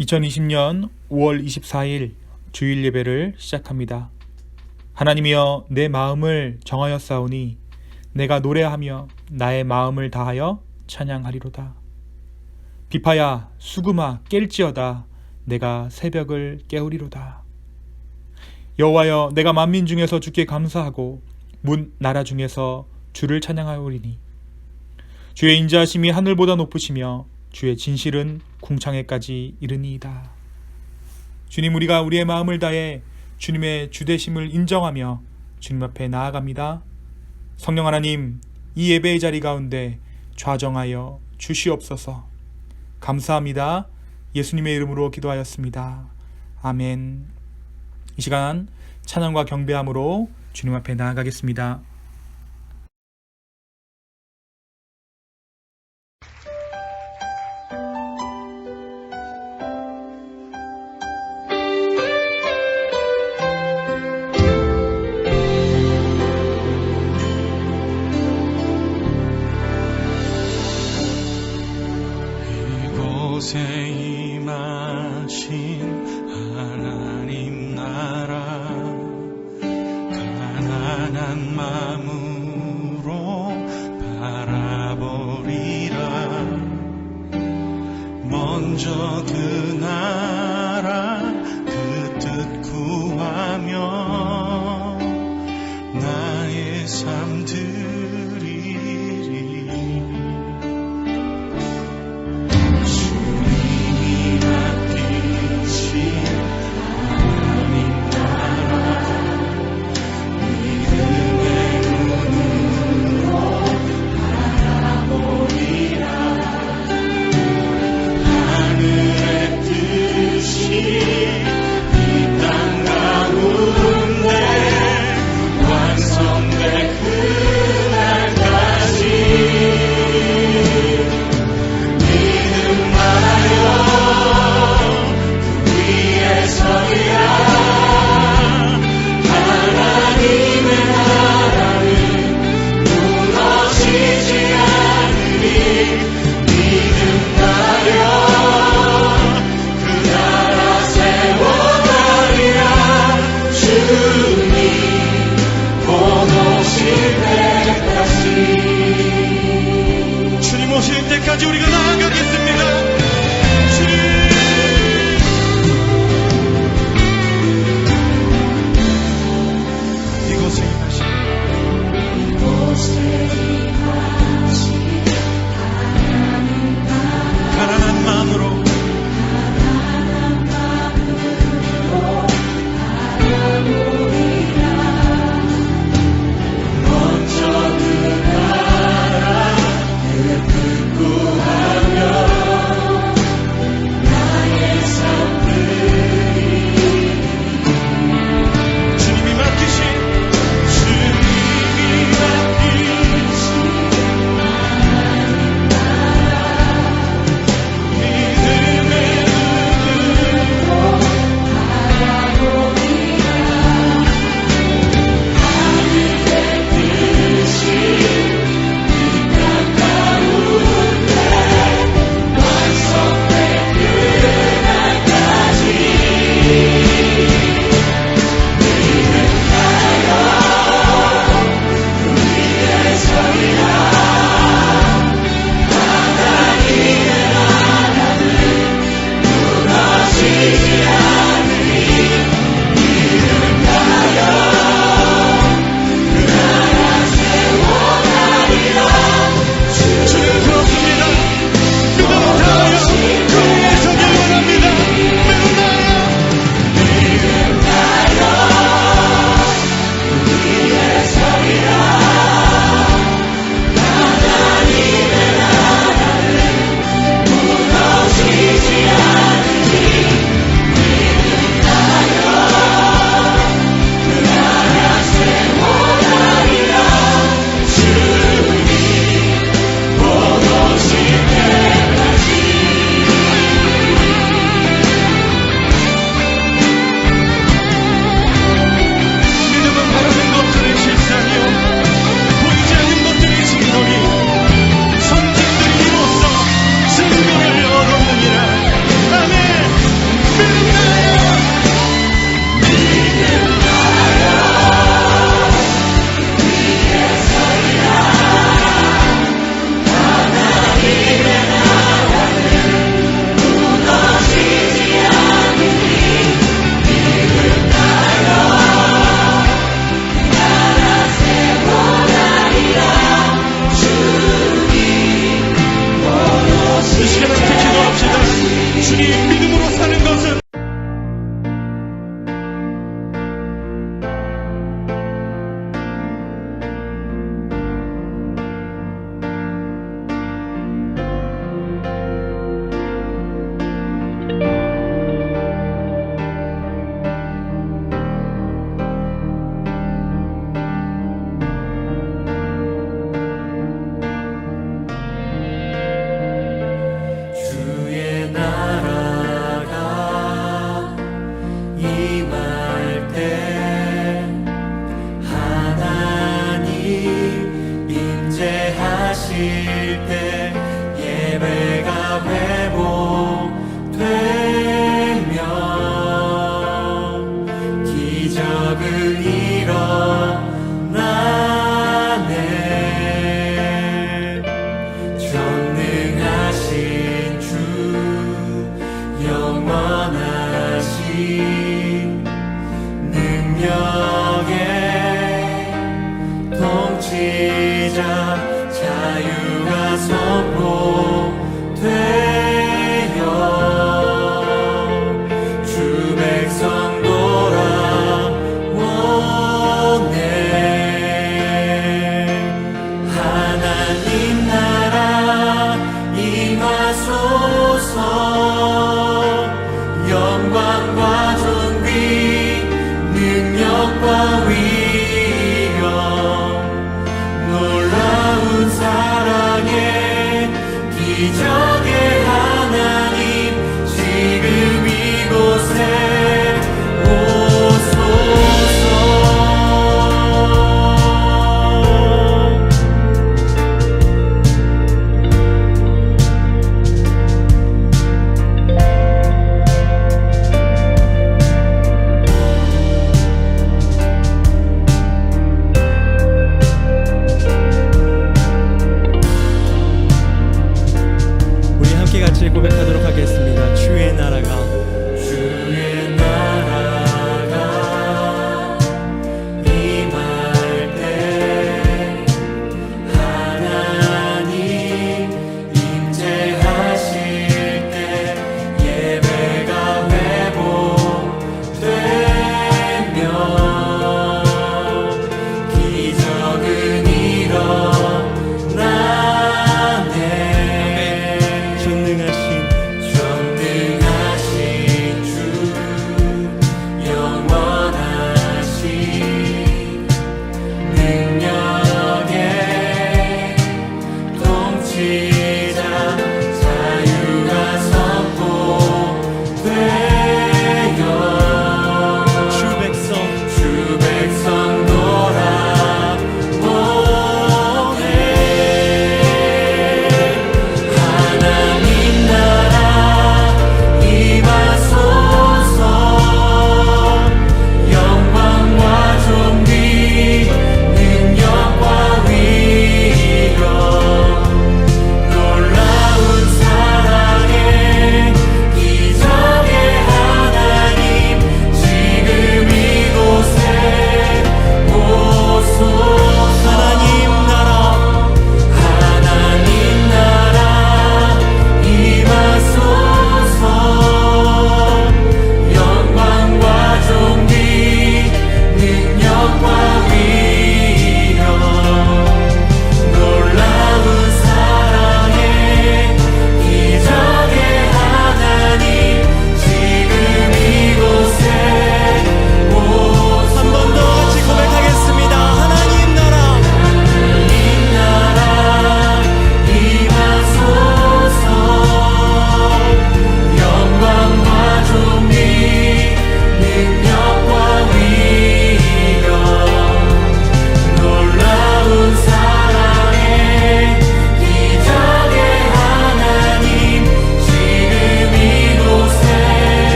2020년 5월 24일 주일 예배를 시작합니다. 하나님이여 내 마음을 정하였사오니 내가 노래하며 나의 마음을 다하여 찬양하리로다. 비파야 수금아 깰지어다 내가 새벽을 깨우리로다. 여호와여 내가 만민 중에서 주께 감사하고 문 나라 중에서 주를 찬양하오리니 주의 인자하심이 하늘보다 높으시며 주의 진실은 궁창에까지 이르니이다. 주님, 우리가 우리의 마음을 다해 주님의 주되심을 인정하며 주님 앞에 나아갑니다. 성령 하나님, 이 예배의 자리 가운데 좌정하여 주시옵소서. 감사합니다. 예수님의 이름으로 기도하였습니다. 아멘. 이 시간 찬양과 경배함으로 주님 앞에 나아가겠습니다. 이곳에 임하신 하나님 나라 가난한 마음으로 바라보리라. 먼저 그 나라 그 뜻 구하며 나의 삶 드리리. 주님 오실 때까지 우리가 나아가겠습니다. 주님, 이곳에 임하신 가난한 마음으로 주님이 맡기신 때 예배가 회복되면 기적은 일어나네. 전능하신 주 영원하신 능력의 통치자 자유가 선포되어 주 백성 돌아오네. 하나님 나라 임하소서. 영광과 존귀 능력과 위엄 놀라운 사랑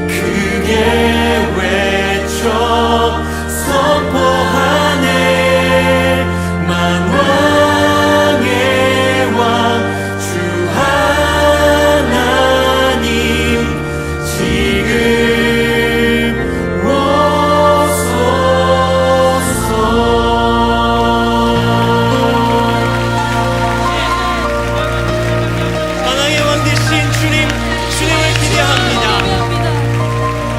크게 외쳐 선포하네. 만왕의 왕 주 하나님 지금 오소서. 만왕의 왕 되신 주님을 기대합니다.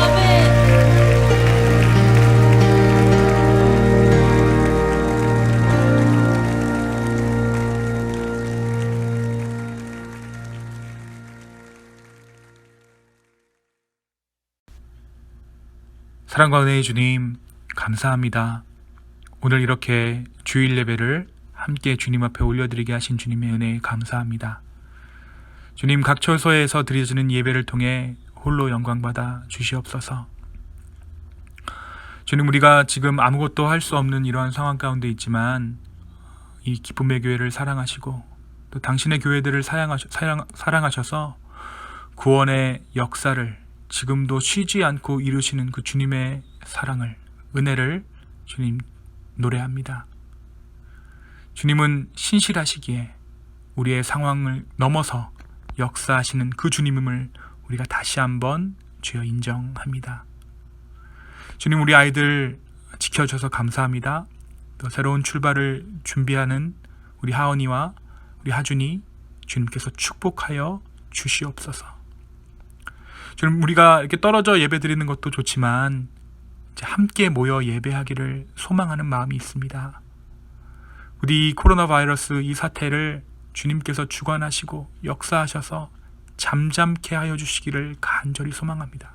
아멘. 사랑과 은혜의 주님, 감사합니다. 오늘 이렇게 주일 예배를 함께 주님 앞에 올려드리게 하신 주님의 은혜에 감사합니다. 주님, 각 처소에서 드려지는 예배를 통해 홀로 영광받아 주시옵소서. 주님, 우리가 지금 아무것도 할 수 없는 이러한 상황 가운데 있지만 이 기쁨의 교회를 사랑하시고 또 당신의 교회들을 사랑하셔서 구원의 역사를 지금도 쉬지 않고 이루시는 그 주님의 사랑을, 은혜를 주님 노래합니다. 주님은 신실하시기에 우리의 상황을 넘어서 역사하시는 그 주님임을 우리가 다시 한번 주여 인정합니다. 주님, 우리 아이들 지켜줘서 감사합니다. 또 새로운 출발을 준비하는 우리 하은이와 우리 하준이 주님께서 축복하여 주시옵소서. 주님, 우리가 이렇게 떨어져 예배 드리는 것도 좋지만 이제 함께 모여 예배하기를 소망하는 마음이 있습니다. 우리 이 코로나 바이러스 이 사태를 주님께서 주관하시고 역사하셔서 잠잠케 하여 주시기를 간절히 소망합니다.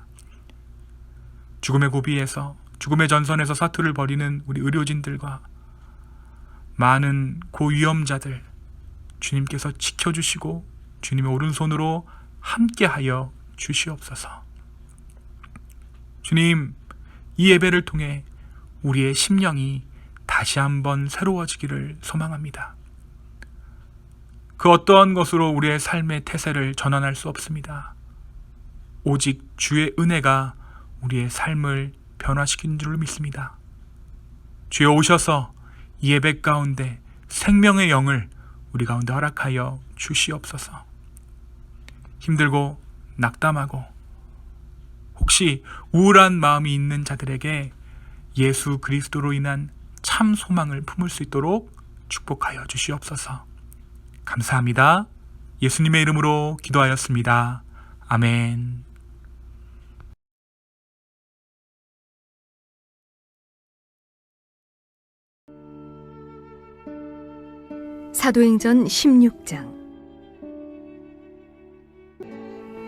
죽음의 고비에서, 죽음의 전선에서 사투를 벌이는 우리 의료진들과 많은 고위험자들 주님께서 지켜주시고 주님의 오른손으로 함께하여 주시옵소서. 주님, 이 예배를 통해 우리의 심령이 다시 한번 새로워지기를 소망합니다. 그 어떠한 것으로 우리의 삶의 태세를 전환할 수 없습니다. 오직 주의 은혜가 우리의 삶을 변화시킨 줄 믿습니다. 주여 오셔서 이 예배 가운데 생명의 영을 우리 가운데 허락하여 주시옵소서. 힘들고 낙담하고 혹시 우울한 마음이 있는 자들에게 예수 그리스도로 인한 참 소망을 품을 수 있도록 축복하여 주시옵소서. 감사합니다. 예수님의 이름으로 기도하였습니다. 아멘. 사도행전 16장.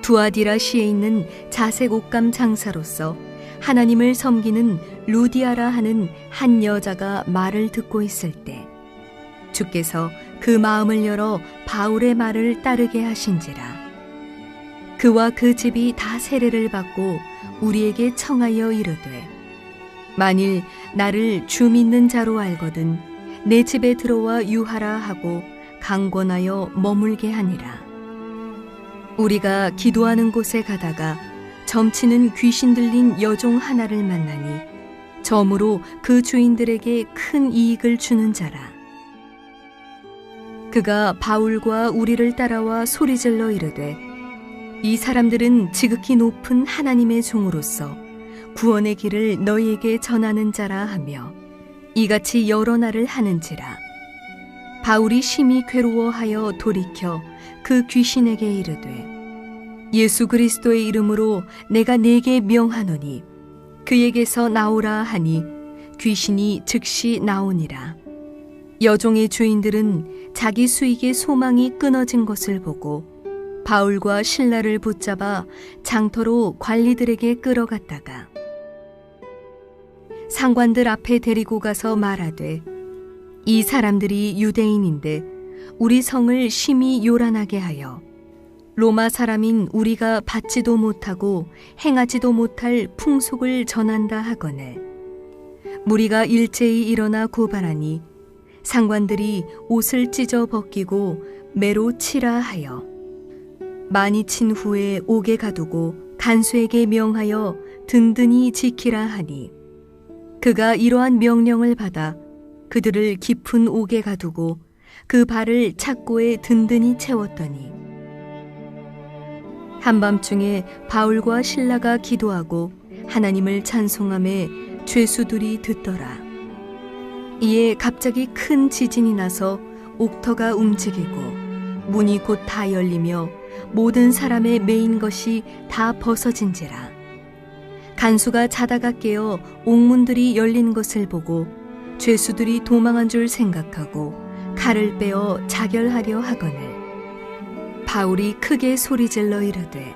두아디라시에 있는 자색 옷감 장사로서 하나님을 섬기는 루디아라 하는 한 여자가 말을 듣고 있을 때 주께서 그 마음을 열어 바울의 말을 따르게 하신지라. 그와 그 집이 다 세례를 받고 우리에게 청하여 이르되, 만일 나를 주 믿는 자로 알거든 내 집에 들어와 유하라 하고 강권하여 머물게 하니라. 우리가 기도하는 곳에 가다가 점치는 귀신 들린 여종 하나를 만나니 점으로 그 주인들에게 큰 이익을 주는 자라. 그가 바울과 우리를 따라와 소리질러 이르되, 이 사람들은 지극히 높은 하나님의 종으로서 구원의 길을 너희에게 전하는 자라 하며 이같이 여러 날을 하는지라. 바울이 심히 괴로워하여 돌이켜 그 귀신에게 이르되, 예수 그리스도의 이름으로 내가 네게 명하노니 그에게서 나오라 하니 귀신이 즉시 나오니라. 여종의 주인들은 자기 수익의 소망이 끊어진 것을 보고 바울과 실라를 붙잡아 장터로 관리들에게 끌어갔다가 상관들 앞에 데리고 가서 말하되, 이 사람들이 유대인인데 우리 성을 심히 요란하게 하여 로마 사람인 우리가 받지도 못하고 행하지도 못할 풍속을 전한다 하거늘 무리가 일제히 일어나 고발하니 상관들이 옷을 찢어 벗기고 매로 치라 하여 많이 친 후에 옥에 가두고 간수에게 명하여 든든히 지키라 하니 그가 이러한 명령을 받아 그들을 깊은 옥에 가두고 그 발을 착고에 든든히 채웠더니 한밤중에 바울과 실라가 기도하고 하나님을 찬송하며 죄수들이 듣더라. 이에 갑자기 큰 지진이 나서 옥터가 움직이고 문이 곧 다 열리며 모든 사람의 매인 것이 다 벗어진지라. 간수가 자다가 깨어 옥문들이 열린 것을 보고 죄수들이 도망한 줄 생각하고 칼을 빼어 자결하려 하거늘 바울이 크게 소리질러 이르되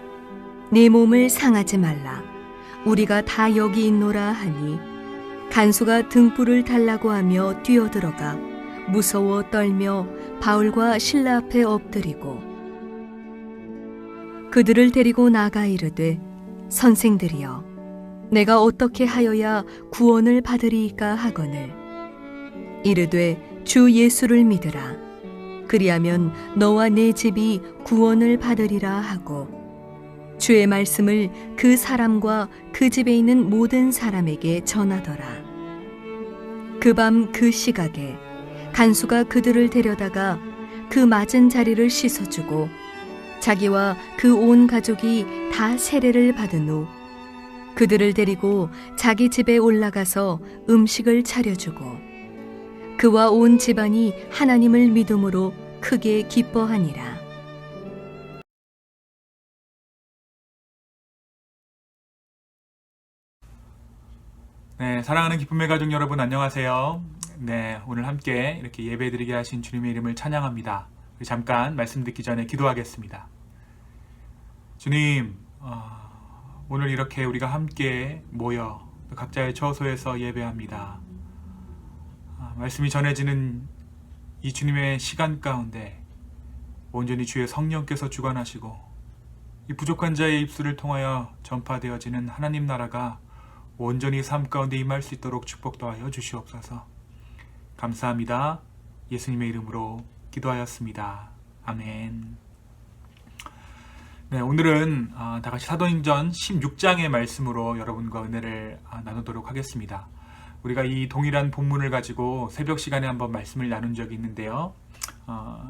내 몸을 상하지 말라. 우리가 다 여기 있노라 하니 간수가 등불을 달라고 하며 뛰어들어가 무서워 떨며 바울과 실라 앞에 엎드리고 그들을 데리고 나가 이르되 선생들이여 내가 어떻게 하여야 구원을 받으리이까 하거늘 이르되 주 예수를 믿으라. 그리하면 너와 내 집이 구원을 받으리라 하고 주의 말씀을 그 사람과 그 집에 있는 모든 사람에게 전하더라. 그 밤 그 시각에 간수가 그들을 데려다가 그 맞은 자리를 씻어주고 자기와 그 온 가족이 다 세례를 받은 후 그들을 데리고 자기 집에 올라가서 음식을 차려주고 그와 온 집안이 하나님을 믿음으로 크게 기뻐하니라. 네, 사랑하는 기쁨의 가족 여러분 안녕하세요. 네, 오늘 함께 이렇게 예배드리게 하신 주님의 이름을 찬양합니다. 잠깐 말씀 듣기 전에 기도하겠습니다. 주님, 오늘 이렇게 우리가 함께 모여 각자의 처소에서 예배합니다. 말씀이 전해지는 이 주님의 시간 가운데 온전히 주의 성령께서 주관하시고 이 부족한 자의 입술을 통하여 전파되어지는 하나님 나라가 온전히 삶 가운데 임할 수 있도록 축복도 하여 주시옵소서. 감사합니다. 예수님의 이름으로 기도하였습니다. 아멘. 네, 오늘은 다 같이 사도행전 16장의 말씀으로 여러분과 은혜를 나누도록 하겠습니다. 우리가 이 동일한 본문을 가지고 새벽 시간에 한번 말씀을 나눈 적이 있는데요.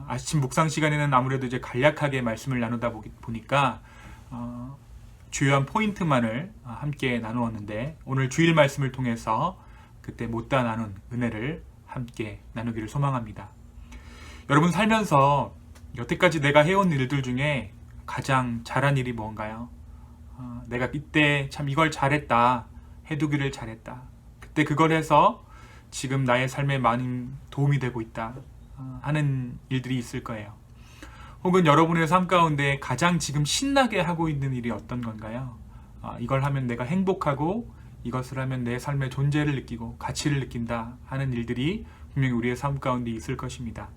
아침 묵상 시간에는 아무래도 이제 간략하게 말씀을 나누다 보니까 주요한 포인트만을 함께 나누었는데 오늘 주일 말씀을 통해서 그때 못다 나눈 은혜를 함께 나누기를 소망합니다. 여러분 살면서 여태까지 내가 해온 일들 중에 가장 잘한 일이 뭔가요? 내가 이때 참 이걸 잘했다, 해두기를 잘했다. 그때 그걸 해서 지금 나의 삶에 많은 도움이 되고 있다 하는 일들이 있을 거예요. 혹은 여러분의 삶 가운데 가장 지금 신나게 하고 있는 일이 어떤 건가요? 이걸 하면 내가 행복하고 이것을 하면 내 삶의 존재를 느끼고 가치를 느낀다 하는 일들이 분명히 우리의 삶 가운데 있을 것입니다.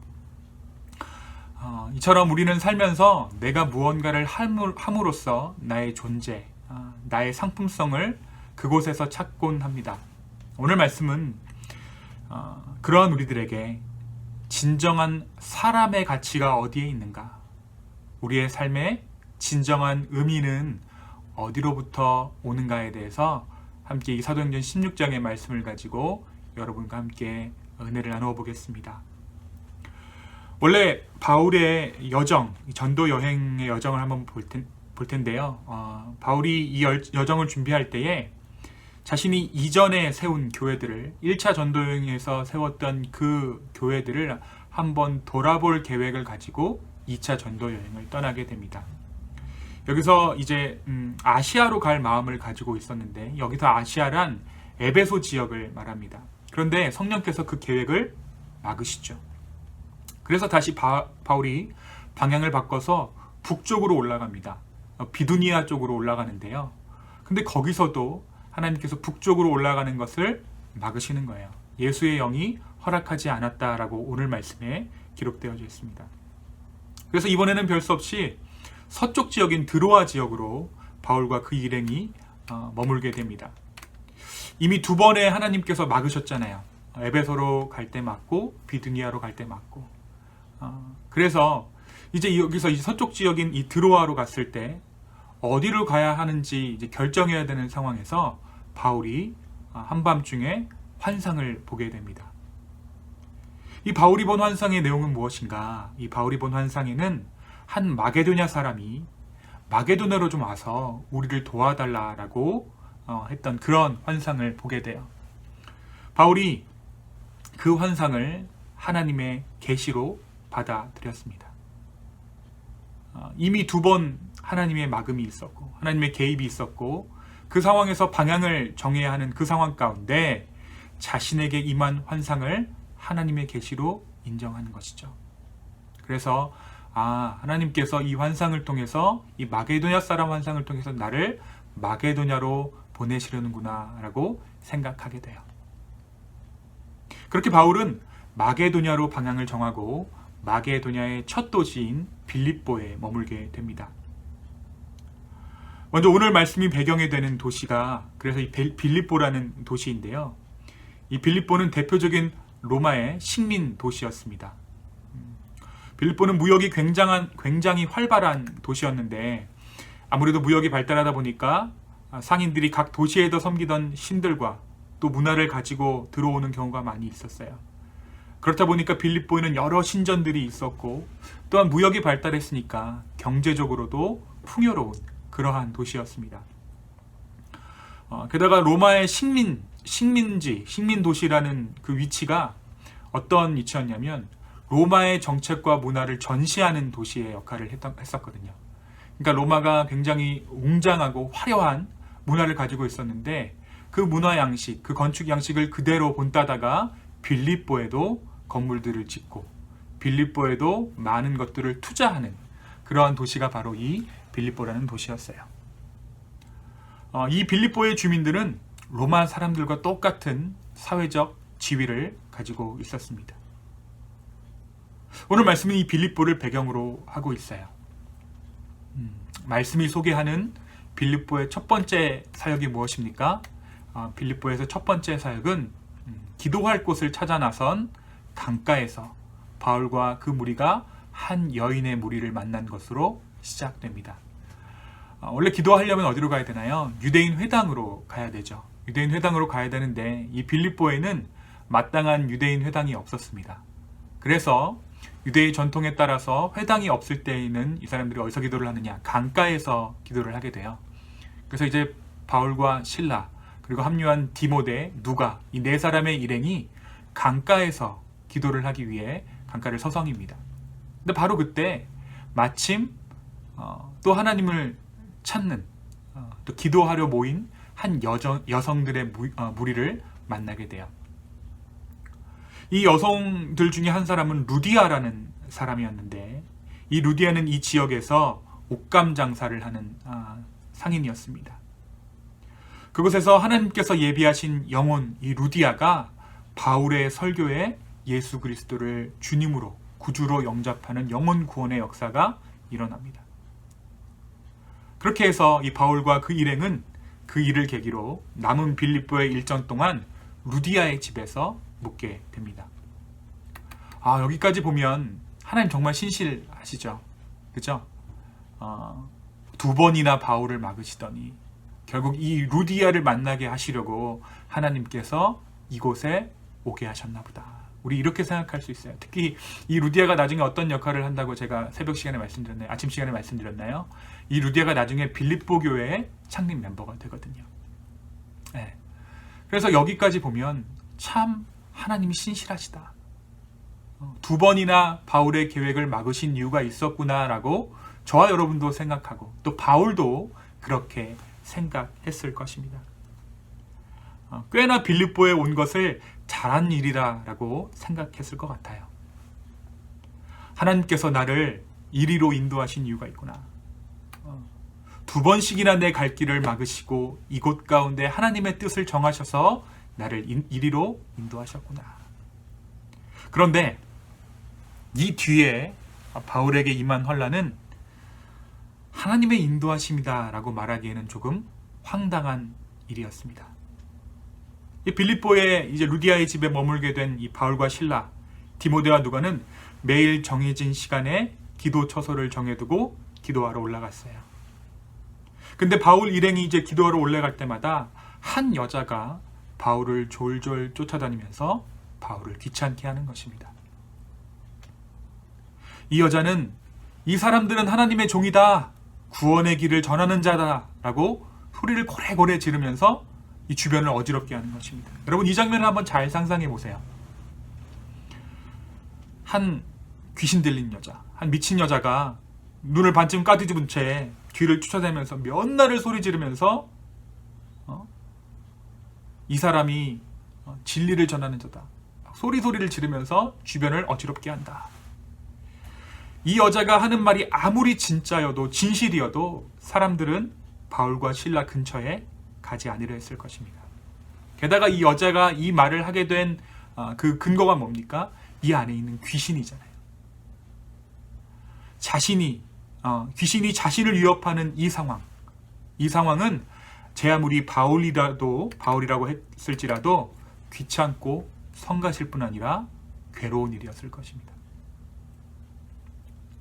이처럼 우리는 살면서 내가 무언가를 함으로써 나의 존재, 나의 상품성을 그곳에서 찾곤 합니다. 오늘 말씀은 그러한 우리들에게 진정한 사람의 가치가 어디에 있는가? 우리의 삶의 진정한 의미는 어디로부터 오는가에 대해서 함께 이 사도행전 16장의 말씀을 가지고 여러분과 함께 은혜를 나누어 보겠습니다. 원래 바울의 여정, 전도 여행의 여정을 한번 볼 텐데요. 바울이 이 여정을 준비할 때에 자신이 이전에 세운 교회들을 1차 전도 여행에서 세웠던 그 교회들을 한번 돌아볼 계획을 가지고 2차 전도 여행을 떠나게 됩니다. 여기서 이제 아시아로 갈 마음을 가지고 있었는데 여기서 아시아란 에베소 지역을 말합니다. 그런데 성령께서 그 계획을 막으시죠. 그래서 다시 바울이 방향을 바꿔서 북쪽으로 올라갑니다. 비두니아 쪽으로 올라가는데요. 근데 거기서도 하나님께서 북쪽으로 올라가는 것을 막으시는 거예요. 예수의 영이 허락하지 않았다라고 오늘 말씀에 기록되어져 있습니다. 그래서 이번에는 별 수 없이 서쪽 지역인 드로아 지역으로 바울과 그 일행이 머물게 됩니다. 이미 두 번에 하나님께서 막으셨잖아요. 에베소로 갈 때 막고 비두니아로 갈 때 막고. 그래서 이제 여기서 이제 서쪽 지역인 이 드로아로 갔을 때 어디로 가야 하는지 이제 결정해야 되는 상황에서 바울이 한밤중에 환상을 보게 됩니다. 이 바울이 본 환상의 내용은 무엇인가? 이 바울이 본 환상에는 한 마게도냐 사람이 마게도냐로 좀 와서 우리를 도와달라라고 했던 그런 환상을 보게 돼요. 바울이 그 환상을 하나님의 계시로 받아들였습니다. 이미 2번 하나님의 막음이 있었고 하나님의 개입이 있었고 그 상황에서 방향을 정해야 하는 그 상황 가운데 자신에게 임한 환상을 하나님의 계시로 인정하는 것이죠. 그래서 하나님께서 이 환상을 통해서 이 마게도냐 사람 환상을 통해서 나를 마게도냐로 보내시려는구나 라고 생각하게 돼요. 그렇게 바울은 마게도냐로 방향을 정하고 마게도냐의 첫 도시인 빌립보에 머물게 됩니다. 먼저 오늘 말씀이 배경이 되는 도시가 그래서 이 빌립보라는 도시인데요. 이 빌립보는 대표적인 로마의 식민 도시였습니다. 빌립보는 무역이 굉장히 활발한 도시였는데 아무래도 무역이 발달하다 보니까 상인들이 각 도시에서 섬기던 신들과 또 문화를 가지고 들어오는 경우가 많이 있었어요. 그렇다 보니까 빌립보에는 여러 신전들이 있었고 또한 무역이 발달했으니까 경제적으로도 풍요로운 그러한 도시였습니다. 게다가 로마의 식민 도시라는 그 위치가 어떤 위치였냐면 로마의 정책과 문화를 전시하는 도시의 역할을 했었거든요. 그러니까 로마가 굉장히 웅장하고 화려한 문화를 가지고 있었는데 그 문화 양식, 그 건축 양식을 그대로 본따다가 빌립보에도 건물들을 짓고 빌립보에도 많은 것들을 투자하는 그러한 도시가 바로 이 빌립보라는 도시였어요. 이 빌립보의 주민들은 로마 사람들과 똑같은 사회적 지위를 가지고 있었습니다. 오늘 말씀은 이 빌립보를 배경으로 하고 있어요. 말씀이 소개하는 빌립보의 첫 번째 사역이 무엇입니까? 빌립보에서 첫 번째 사역은 기도할 곳을 찾아 나선 강가에서 바울과 그 무리가 한 여인의 무리를 만난 것으로 시작됩니다. 원래 기도하려면 어디로 가야 되나요? 유대인 회당으로 가야 되죠. 유대인 회당으로 가야 되는데 이 빌립보에는 마땅한 유대인 회당이 없었습니다. 그래서 유대의 전통에 따라서 회당이 없을 때에는 이 사람들이 어디서 기도를 하느냐? 강가에서 기도를 하게 돼요. 그래서 이제 바울과 실라 그리고 합류한 디모데, 누가 이 네 사람의 일행이 강가에서 기도를 하기 위해 강가를 서성입니다. 근데 바로 그때 마침 또 하나님을 찾는 또 기도하려 모인 한 여성들의 무리를 만나게 돼요. 이 여성들 중에 한 사람은 루디아라는 사람이었는데 이 루디아는 이 지역에서 옷감 장사를 하는 상인이었습니다. 그곳에서 하나님께서 예비하신 영혼 이 루디아가 바울의 설교에 예수 그리스도를 주님으로 구주로 영접하는 영혼 구원의 역사가 일어납니다. 그렇게 해서 이 바울과 그 일행은 그 일을 계기로 남은 빌립보의 일정 동안 루디아의 집에서 묵게 됩니다. 여기까지 보면 하나님 정말 신실하시죠. 그죠? 2번이나 바울을 막으시더니 결국 이 루디아를 만나게 하시려고 하나님께서 이곳에 오게 하셨나 보다. 우리 이렇게 생각할 수 있어요. 특히 이 루디아가 나중에 어떤 역할을 한다고 제가 새벽 시간에 말씀드렸나요? 아침 시간에 말씀드렸나요? 이 루디아가 나중에 빌립보 교회의 창립 멤버가 되거든요. 네. 그래서 여기까지 보면 참 하나님이 신실하시다. 2번이나 바울의 계획을 막으신 이유가 있었구나라고 저와 여러분도 생각하고 또 바울도 그렇게 생각했을 것입니다. 꽤나 빌립보에 온 것을 잘한 일이라고 생각했을 것 같아요. 하나님께서 나를 이리로 인도하신 이유가 있구나. 2번씩이나 내 갈 길을 막으시고 이곳 가운데 하나님의 뜻을 정하셔서 나를 이리로 인도하셨구나. 그런데 이 뒤에 바울에게 임한 환난은 하나님의 인도하심이다라고 말하기에는 조금 황당한 일이었습니다. 이 빌립보의 이제 루디아의 집에 머물게 된 이 바울과 실라, 디모데와 누가는 매일 정해진 시간에 기도 처소를 정해두고 기도하러 올라갔어요. 근데 바울 일행이 이제 기도하러 올라갈 때마다 한 여자가 바울을 졸졸 쫓아다니면서 바울을 귀찮게 하는 것입니다. 이 여자는 이 사람들은 하나님의 종이다, 구원의 길을 전하는 자다 라고 소리를 고래고래 지르면서 이 주변을 어지럽게 하는 것입니다. 여러분, 이 장면을 한번 잘 상상해 보세요. 한 귀신 들린 여자, 한 미친 여자가 눈을 반쯤 까뒤집은 채 뒤를 쫓아다니면서 몇 날을 소리 지르면서 이 사람이 진리를 전하는 자다, 소리를 지르면서 주변을 어지럽게 한다. 이 여자가 하는 말이 아무리 진짜여도, 진실이어도 사람들은 바울과 실라 근처에 가지 않으려 했을 것입니다. 게다가 이 여자가 이 말을 하게 된 그 근거가 뭡니까? 이 안에 있는 귀신이잖아요. 귀신이 자신을 위협하는 이 상황은 제 아무리 바울이라고 했을지라도 귀찮고 성가실 뿐 아니라 괴로운 일이었을 것입니다.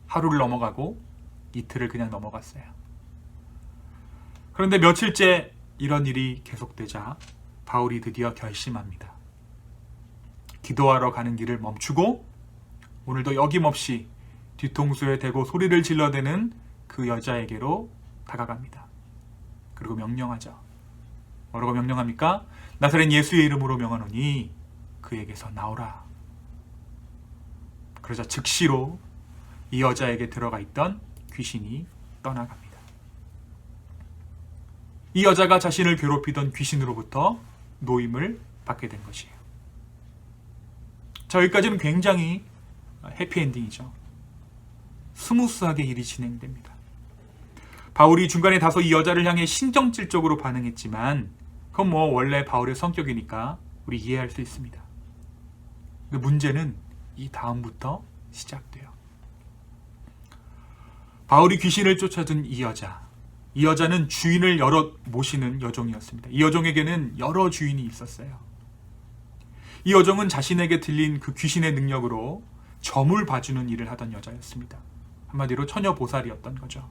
하루를 넘어가고 이틀을 그냥 넘어갔어요. 그런데 며칠째 이런 일이 계속되자 바울이 드디어 결심합니다. 기도하러 가는 길을 멈추고 오늘도 여김없이 뒤통수에 대고 소리를 질러대는 그 여자에게로 다가갑니다. 그리고 명령하죠. 뭐라고 명령합니까? 나사렛 예수의 이름으로 명하노니 그에게서 나오라. 그러자 즉시로 이 여자에게 들어가 있던 귀신이 떠나갑니다. 이 여자가 자신을 괴롭히던 귀신으로부터 노임을 받게 된 것이에요. 자, 여기까지는 굉장히 해피엔딩이죠. 스무스하게 일이 진행됩니다. 바울이 중간에 다소 이 여자를 향해 신경질적으로 반응했지만 그건 뭐 원래 바울의 성격이니까 우리 이해할 수 있습니다. 근데 문제는 이 다음부터 시작돼요. 바울이 귀신을 쫓아든 이 여자는 주인을 여럿 모시는 여종이었습니다. 이 여종에게는 여러 주인이 있었어요. 이 여종은 자신에게 들린 그 귀신의 능력으로 점을 봐주는 일을 하던 여자였습니다. 한마디로 처녀보살이었던 거죠.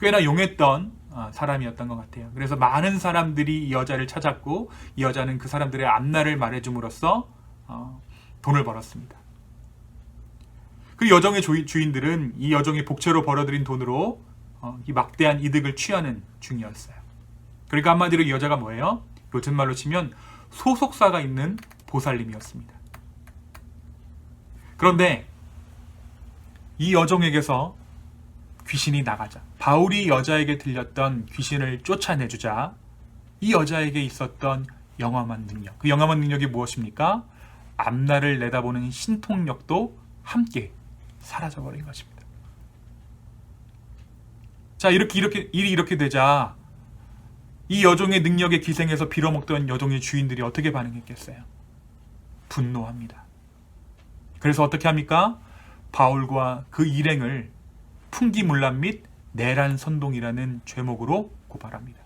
꽤나 용했던 사람이었던 것 같아요. 그래서 많은 사람들이 이 여자를 찾았고 이 여자는 그 사람들의 앞날을 말해줌으로써 돈을 벌었습니다. 그 여종의 주인들은 이 여종이 복채로 벌어들인 돈으로 이 막대한 이득을 취하는 중이었어요. 그러니까 한마디로 이 여자가 뭐예요? 요즘 말로 치면 소속사가 있는 보살님이었습니다. 그런데 이 여종에게서 귀신이 나가자, 바울이 여자에게 들렸던 귀신을 쫓아내주자 이 여자에게 있었던 영험한 능력, 그 영험한 능력이 무엇입니까? 앞날을 내다보는 신통력도 함께 사라져버린 것입니다. 자, 일이 이렇게 되자 이 여종의 능력에 기생해서 빌어먹던 여종의 주인들이 어떻게 반응했겠어요? 분노합니다. 그래서 어떻게 합니까? 바울과 그 일행을 풍기문란 및 내란 선동이라는 죄목으로 고발합니다.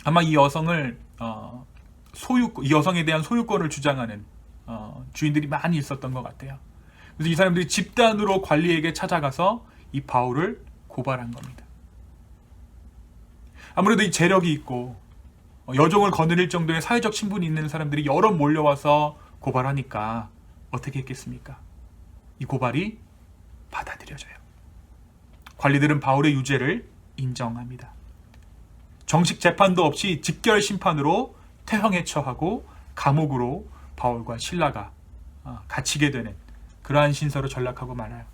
아마 이 여성을 이 여성에 대한 소유권을 주장하는 주인들이 많이 있었던 것 같아요. 그래서 이 사람들이 집단으로 관리에게 찾아가서 이 바울을 고발한 겁니다. 아무래도 이 재력이 있고 여종을 거느릴 정도의 사회적 신분이 있는 사람들이 여러 몰려와서 고발하니까 어떻게 했겠습니까? 이 고발이 받아들여져요. 관리들은 바울의 유죄를 인정합니다. 정식 재판도 없이 직결 심판으로 태형에 처하고 감옥으로 바울과 실라가 갇히게 되는 그러한 신서로 전락하고 말아요.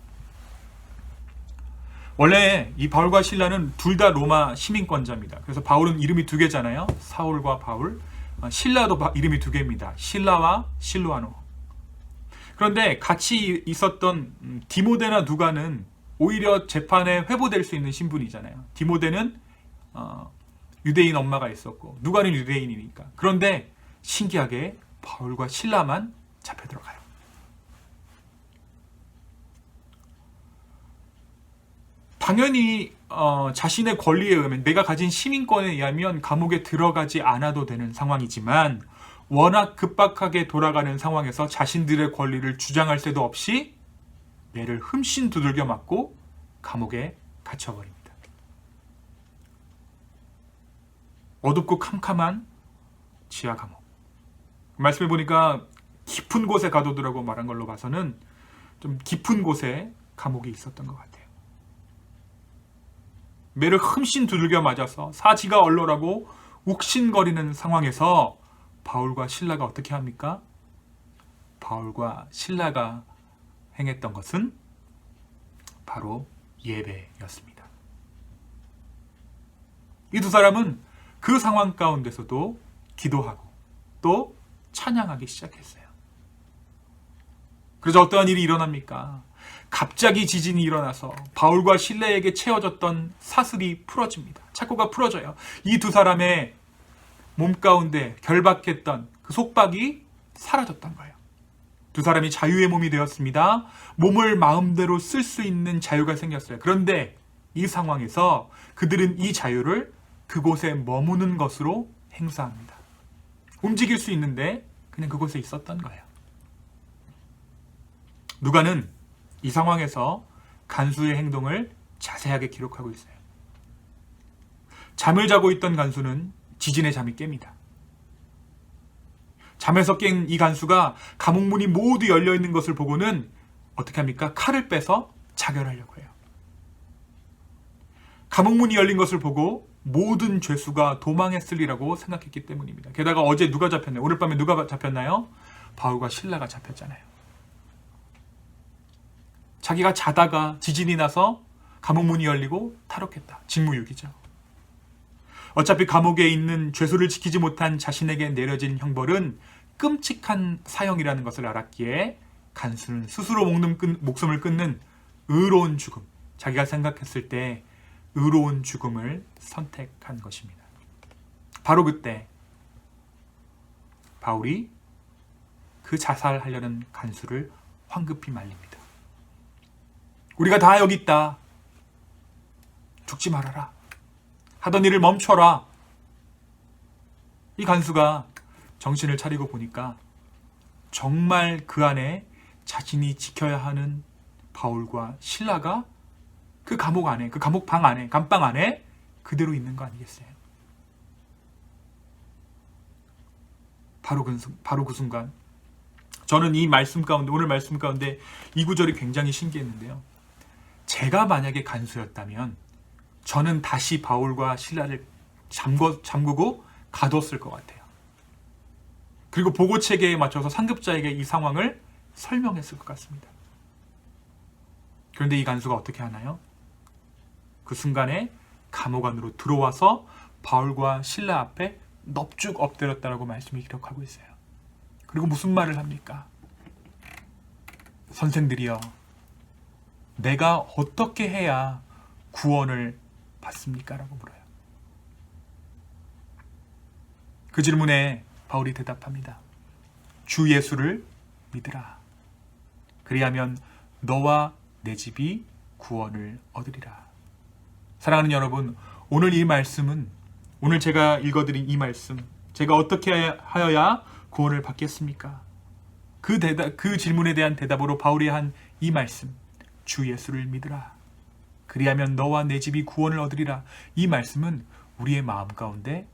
원래 이 바울과 실라는 둘 다 로마 시민권자입니다. 그래서 바울은 이름이 두 개잖아요. 사울과 바울. 실라도 이름이 두 개입니다. 실라와 실루아노. 그런데 같이 있었던 디모데나 누가는 오히려 재판에 회부될 수 있는 신분이잖아요. 디모데는 유대인 엄마가 있었고 누가는 유대인이니까. 그런데 신기하게 바울과 실라만 잡혀 들어가요. 당연히 자신의 권리에 의하면, 내가 가진 시민권에 의하면 감옥에 들어가지 않아도 되는 상황이지만 워낙 급박하게 돌아가는 상황에서 자신들의 권리를 주장할 새도 없이 매를 흠씬 두들겨 맞고 감옥에 갇혀버립니다. 어둡고 캄캄한 지하 감옥. 말씀해 보니까 깊은 곳에 가둬두라고 말한 걸로 봐서는 좀 깊은 곳에 감옥이 있었던 것 같아요. 매를 흠씬 두들겨 맞아서 사지가 얼얼하고 욱신거리는 상황에서 바울과 실라가 어떻게 합니까? 바울과 실라가 행했던 것은 바로 예배였습니다. 이 두 사람은 그 상황 가운데서도 기도하고 또 찬양하기 시작했어요. 그래서 어떠한 일이 일어납니까? 갑자기 지진이 일어나서 바울과 실라에게 채워졌던 사슬이 풀어집니다. 착고가 풀어져요. 이 두 사람의 몸 가운데 결박했던 그 속박이 사라졌던 거예요. 두 사람이 자유의 몸이 되었습니다. 몸을 마음대로 쓸 수 있는 자유가 생겼어요. 그런데 이 상황에서 그들은 이 자유를 그곳에 머무는 것으로 행사합니다. 움직일 수 있는데 그냥 그곳에 있었던 거예요. 누가는 이 상황에서 간수의 행동을 자세하게 기록하고 있어요. 잠을 자고 있던 간수는 지진에 잠이 깹니다. 잠에서 깬 이 간수가 감옥문이 모두 열려있는 것을 보고는 어떻게 합니까? 칼을 빼서 자결하려고 해요. 감옥문이 열린 것을 보고 모든 죄수가 도망했으리라고 생각했기 때문입니다. 게다가 어제 누가 잡혔나요? 오늘 밤에 누가 잡혔나요? 바울과 실라가 잡혔잖아요. 자기가 자다가 지진이 나서 감옥문이 열리고 탈옥했다. 직무유기죠. 어차피 감옥에 있는 죄수를 지키지 못한 자신에게 내려진 형벌은 끔찍한 사형이라는 것을 알았기에 간수는 스스로 목숨을 끊는 의로운 죽음, 자기가 생각했을 때 의로운 죽음을 선택한 것입니다. 바로 그때 바울이 그 자살하려는 간수를 황급히 말립니다. 우리가 다 여기 있다. 죽지 말아라. 하던 일을 멈춰라. 이 간수가 정신을 차리고 보니까 정말 그 안에 자신이 지켜야 하는 바울과 실라가 그 감옥 안에, 그 감옥방 안에, 감방 안에 그대로 있는 거 아니겠어요? 바로 그 순간 저는 이 말씀 가운데, 오늘 말씀 가운데 이 구절이 굉장히 신기했는데요. 제가 만약에 간수였다면 저는 다시 바울과 실라를 잠그고 가뒀을 것 같아요. 그리고 보고 체계에 맞춰서 상급자에게 이 상황을 설명했을 것 같습니다. 그런데 이 간수가 어떻게 하나요? 그 순간에 감옥 안으로 들어와서 바울과 실라 앞에 넙죽 엎드렸다라고 말씀이 기록하고 있어요. 그리고 무슨 말을 합니까? 선생들이여, 내가 어떻게 해야 구원을 받습니까? 라고 물어요. 그 질문에 바울이 대답합니다. 주 예수를 믿으라. 그리하면 너와 내 집이 구원을 얻으리라. 사랑하는 여러분, 오늘 이 말씀은, 오늘 제가 읽어드린 이 말씀, 제가 어떻게 하여야 구원을 받겠습니까? 그 질문에 대한 대답으로 바울이 한 이 말씀, 주 예수를 믿으라. 그리하면 너와 내 집이 구원을 얻으리라. 이 말씀은 우리의 마음 가운데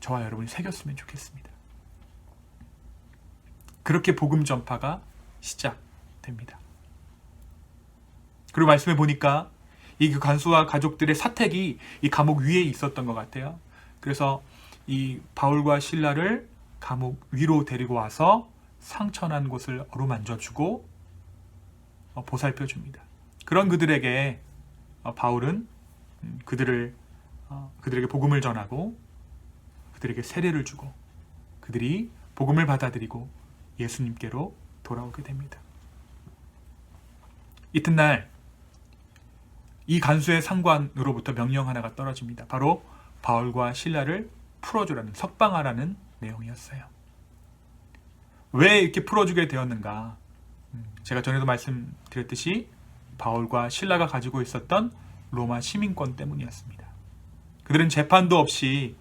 저와 여러분이 새겼으면 좋겠습니다. 그렇게 복음 전파가 시작됩니다. 그리고 말씀해 보니까 이 간수와 가족들의 사택이 이 감옥 위에 있었던 것 같아요. 그래서 이 바울과 실라를 감옥 위로 데리고 와서 상처난 곳을 어루만져주고 보살펴줍니다. 그런 그들에게 바울은 그들에게 복음을 전하고 그들에게 세례를 주고 그들이 복음을 받아들이고 예수님께로 돌아오게 됩니다. 이튿날 이 간수의 상관으로부터 명령 하나가 떨어집니다. 바로 바울과 실라를 풀어주라는, 석방하라는 내용이었어요. 왜 이렇게 풀어주게 되었는가? 제가 전에도 말씀드렸듯이 바울과 실라가 가지고 있었던 로마 시민권 때문이었습니다. 그들은 재판도 없이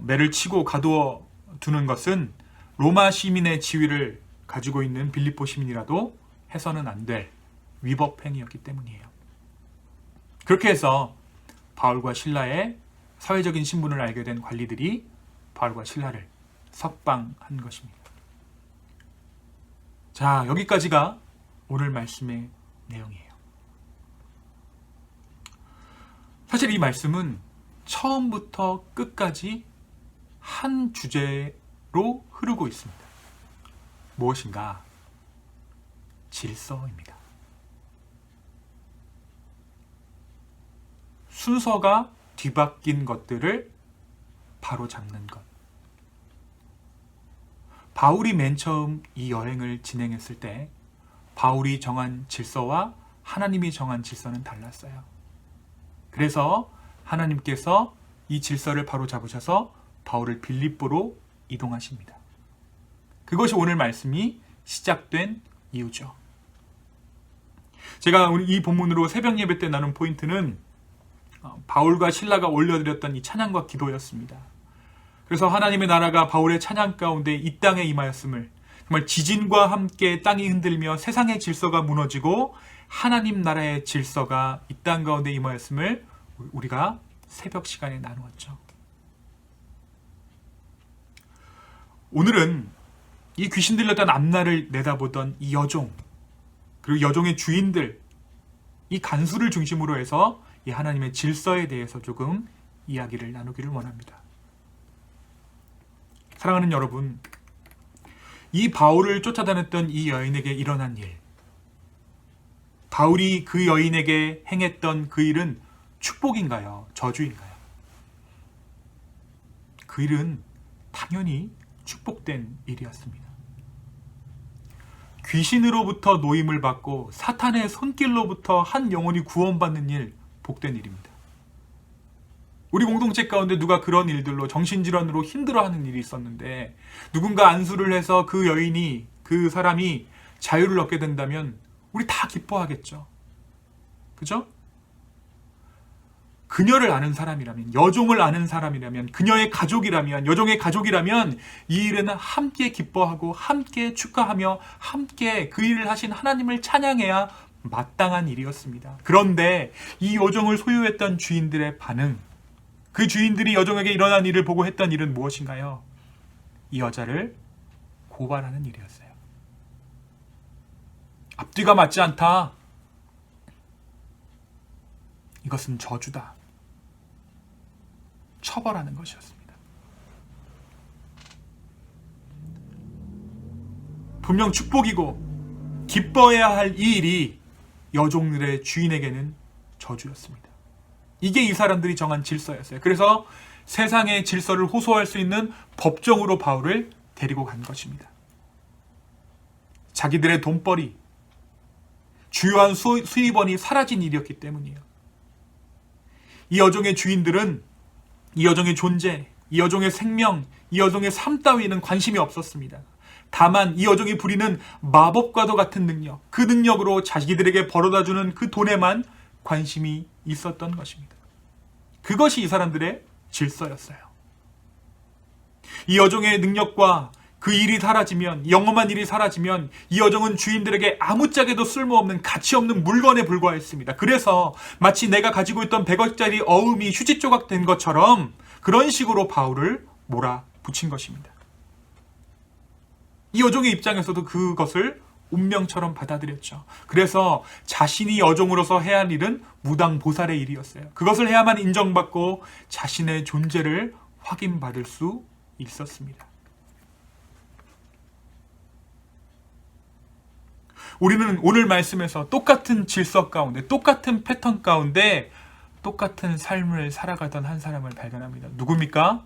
매를 치고 가두어 두는 것은 로마 시민의 지위를 가지고 있는 빌립보 시민이라도 해서는 안 될 위법 행위였기 때문이에요. 그렇게 해서 바울과 실라의 사회적인 신분을 알게 된 관리들이 바울과 실라를 석방한 것입니다. 자, 여기까지가 오늘 말씀의 내용이에요. 사실 이 말씀은 처음부터 끝까지 한 주제로 흐르고 있습니다. 무엇인가? 질서입니다. 순서가 뒤바뀐 것들을 바로 잡는 것. 바울이 맨 처음 이 여행을 진행했을 때 바울이 정한 질서와 하나님이 정한 질서는 달랐어요. 그래서 하나님께서 이 질서를 바로 잡으셔서 바울을 빌립보로 이동하십니다. 그것이 오늘 말씀이 시작된 이유죠. 제가 이 본문으로 새벽 예배 때 나눈 포인트는 바울과 실라가 올려드렸던 이 찬양과 기도였습니다. 그래서 하나님의 나라가 바울의 찬양 가운데 이 땅에 임하였음을, 정말 지진과 함께 땅이 흔들며 세상의 질서가 무너지고 하나님 나라의 질서가 이 땅 가운데 임하였음을 우리가 새벽 시간에 나누었죠. 오늘은 이 귀신 들렸던 앞날을 내다보던 이 여종, 그리고 여종의 주인들, 이 간수를 중심으로 해서 이 하나님의 질서에 대해서 조금 이야기를 나누기를 원합니다. 사랑하는 여러분, 이 바울을 쫓아다녔던 이 여인에게 일어난 일, 바울이 그 여인에게 행했던 그 일은 축복인가요? 저주인가요? 그 일은 당연히 축복된 일이었습니다. 귀신으로부터 노임을 받고 사탄의 손길로부터 한 영혼이 구원받는 일, 복된 일입니다. 우리 공동체 가운데 누가 그런 일들로 정신질환으로 힘들어하는 일이 있었는데 누군가 안수를 해서 그 여인이, 그 사람이 자유를 얻게 된다면 우리 다 기뻐하겠죠. 그죠? 그녀를 아는 사람이라면, 여종을 아는 사람이라면, 그녀의 가족이라면, 여종의 가족이라면 이 일에는 함께 기뻐하고 함께 축하하며 함께 그 일을 하신 하나님을 찬양해야 마땅한 일이었습니다. 그런데 이 여종을 소유했던 주인들의 반응, 그 주인들이 여종에게 일어난 일을 보고 했던 일은 무엇인가요? 이 여자를 고발하는 일이었어요. 앞뒤가 맞지 않다. 이것은 저주다. 처벌하는 것이었습니다. 분명 축복이고 기뻐해야 할 이 일이 여종들의 주인에게는 저주였습니다. 이게 이 사람들이 정한 질서였어요. 그래서 세상의 질서를 호소할 수 있는 법정으로 바울을 데리고 간 것입니다. 자기들의 돈벌이, 주요한 수입원이 사라진 일이었기 때문이에요. 이 여종의 주인들은 이 여종의 존재, 이 여종의 생명, 이 여종의 삶 따위에는 관심이 없었습니다. 다만 이 여종이 부리는 마법과도 같은 능력, 그 능력으로 자기들에게 벌어다주는 그 돈에만 관심이 있었던 것입니다. 그것이 이 사람들의 질서였어요. 이 여종의 능력과 그 일이 사라지면, 영험한 일이 사라지면 이 여종은 주인들에게 아무짝에도 쓸모없는 가치없는 물건에 불과했습니다. 그래서 마치 내가 가지고 있던 100억짜리 어음이 휴지 조각 된 것처럼 그런 식으로 바울을 몰아붙인 것입니다. 이 여종의 입장에서도 그것을 운명처럼 받아들였죠. 그래서 자신이 여종으로서 해야 할 일은 무당보살의 일이었어요. 그것을 해야만 인정받고 자신의 존재를 확인받을 수 있었습니다. 우리는 오늘 말씀에서 똑같은 질서 가운데, 똑같은 패턴 가운데 똑같은 삶을 살아가던 한 사람을 발견합니다. 누굽니까?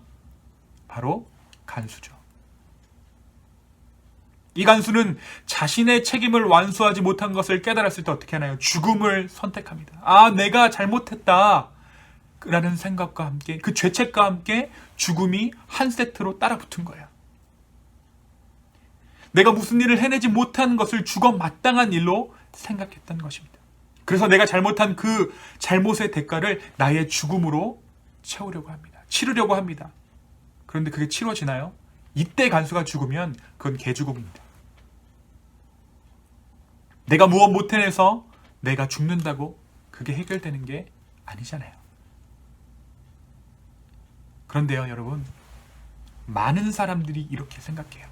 바로 간수죠. 이 간수는 자신의 책임을 완수하지 못한 것을 깨달았을 때 어떻게 하나요? 죽음을 선택합니다. 아, 내가 잘못했다 라는 생각과 함께, 그 죄책과 함께 죽음이 한 세트로 따라붙은 거예요. 내가 무슨 일을 해내지 못한 것을 죽어 마땅한 일로 생각했던 것입니다. 그래서 내가 잘못한 그 잘못의 대가를 나의 죽음으로 채우려고 합니다. 치르려고 합니다. 그런데 그게 치러지나요? 이때 간수가 죽으면 그건 개죽음입니다. 내가 무엇 못 해내서 내가 죽는다고 그게 해결되는 게 아니잖아요. 그런데요, 여러분, 많은 사람들이 이렇게 생각해요.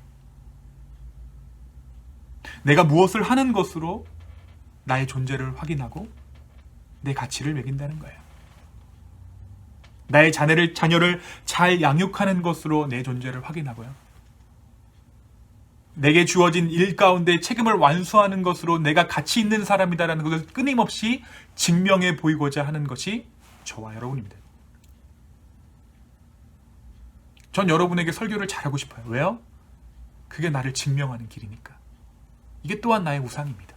내가 무엇을 하는 것으로 나의 존재를 확인하고 내 가치를 매긴다는 거예요. 나의 자녀를 잘 양육하는 것으로 내 존재를 확인하고요. 내게 주어진 일 가운데 책임을 완수하는 것으로 내가 가치 있는 사람이다라는 것을 끊임없이 증명해 보이고자 하는 것이 저와 여러분입니다. 전 여러분에게 설교를 잘하고 싶어요. 왜요? 그게 나를 증명하는 길이니까. 이게 또한 나의 우상입니다.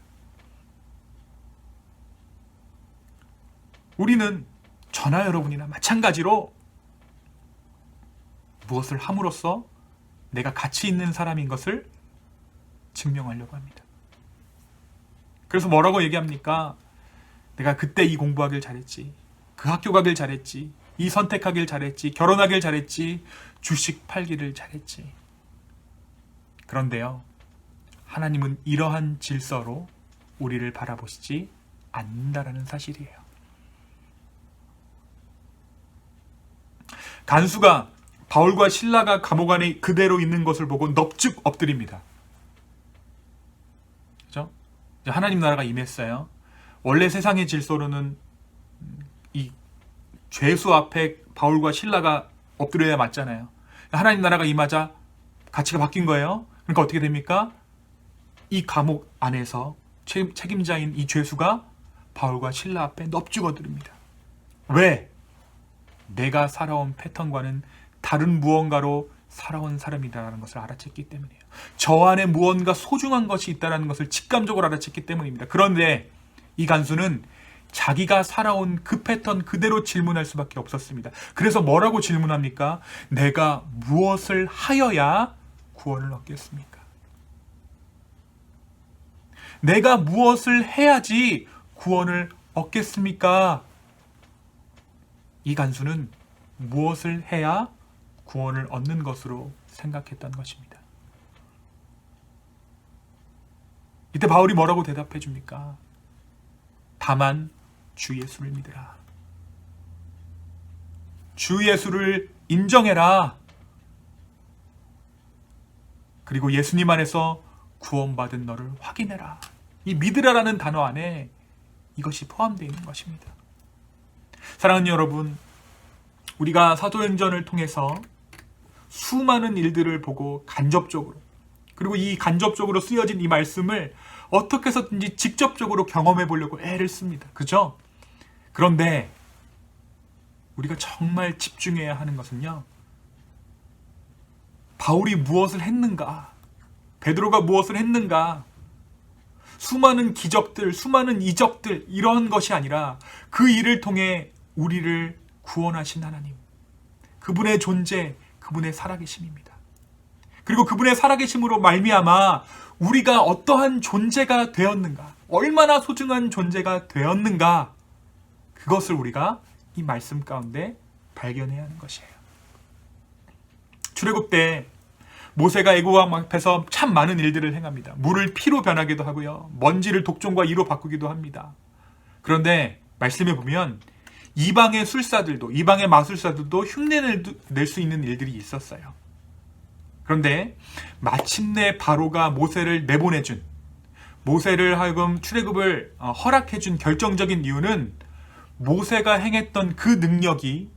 우리는 저나 여러분이나 마찬가지로 무엇을 함으로써 내가 가치 있는 사람인 것을 증명하려고 합니다. 그래서 뭐라고 얘기합니까? 내가 그때 이 공부하길 잘했지, 그 학교 가길 잘했지, 이 선택하길 잘했지, 결혼하길 잘했지, 주식 팔기를 잘했지. 그런데요, 하나님은 이러한 질서로 우리를 바라보시지 않는다라는 사실이에요. 간수가 바울과 실라가 감옥 안에 그대로 있는 것을 보고 넙죽 엎드립니다. 그죠? 하나님 나라가 임했어요. 원래 세상의 질서로는 이 죄수 앞에 바울과 실라가 엎드려야 맞잖아요. 하나님 나라가 임하자 가치가 바뀐 거예요. 그러니까 어떻게 됩니까? 이 감옥 안에서 책임자인 이 죄수가 바울과 실라 앞에 넙죽 엎드립니다. 왜? 내가 살아온 패턴과는 다른 무언가로 살아온 사람이다라는 것을 알아챘기 때문이에요. 저 안에 무언가 소중한 것이 있다는 것을 직감적으로 알아챘기 때문입니다. 그런데 이 간수는 자기가 살아온 그 패턴 그대로 질문할 수밖에 없었습니다. 그래서 뭐라고 질문합니까? 내가 무엇을 하여야 구원을 얻겠습니까? 내가 무엇을 해야지 구원을 얻겠습니까? 이 간수는 무엇을 해야 구원을 얻는 것으로 생각했던 것입니다. 이때 바울이 뭐라고 대답해 줍니까? 다만 주 예수를 믿으라. 주 예수를 인정해라. 그리고 예수님 안에서 구원받은 너를 확인해라. 이 믿으라라는 단어 안에 이것이 포함되어 있는 것입니다. 사랑하는 여러분, 우리가 사도행전을 통해서 수많은 일들을 보고 간접적으로, 그리고 이 간접적으로 쓰여진 이 말씀을 어떻게 해서든지 직접적으로 경험해 보려고 애를 씁니다. 그죠? 그런데 우리가 정말 집중해야 하는 것은요, 바울이 무엇을 했는가, 베드로가 무엇을 했는가, 수많은 기적들, 수많은 이적들, 이런 것이 아니라 그 일을 통해 우리를 구원하신 하나님, 그분의 존재, 그분의 살아계심입니다. 그리고 그분의 살아계심으로 말미암아 우리가 어떠한 존재가 되었는가, 얼마나 소중한 존재가 되었는가, 그것을 우리가 이 말씀 가운데 발견해야 하는 것이에요. 출애굽 때 모세가 애굽왕 앞에서 참 많은 일들을 행합니다. 물을 피로 변하기도 하고요, 먼지를 독종과 이로 바꾸기도 합니다. 그런데 말씀에 보면 이방의 술사들도, 이방의 마술사들도 흉내를 낼 수 있는 일들이 있었어요. 그런데 마침내 바로가 모세를 내보내준, 모세를 하여금 출애굽을 허락해준 결정적인 이유는 모세가 행했던 그 능력이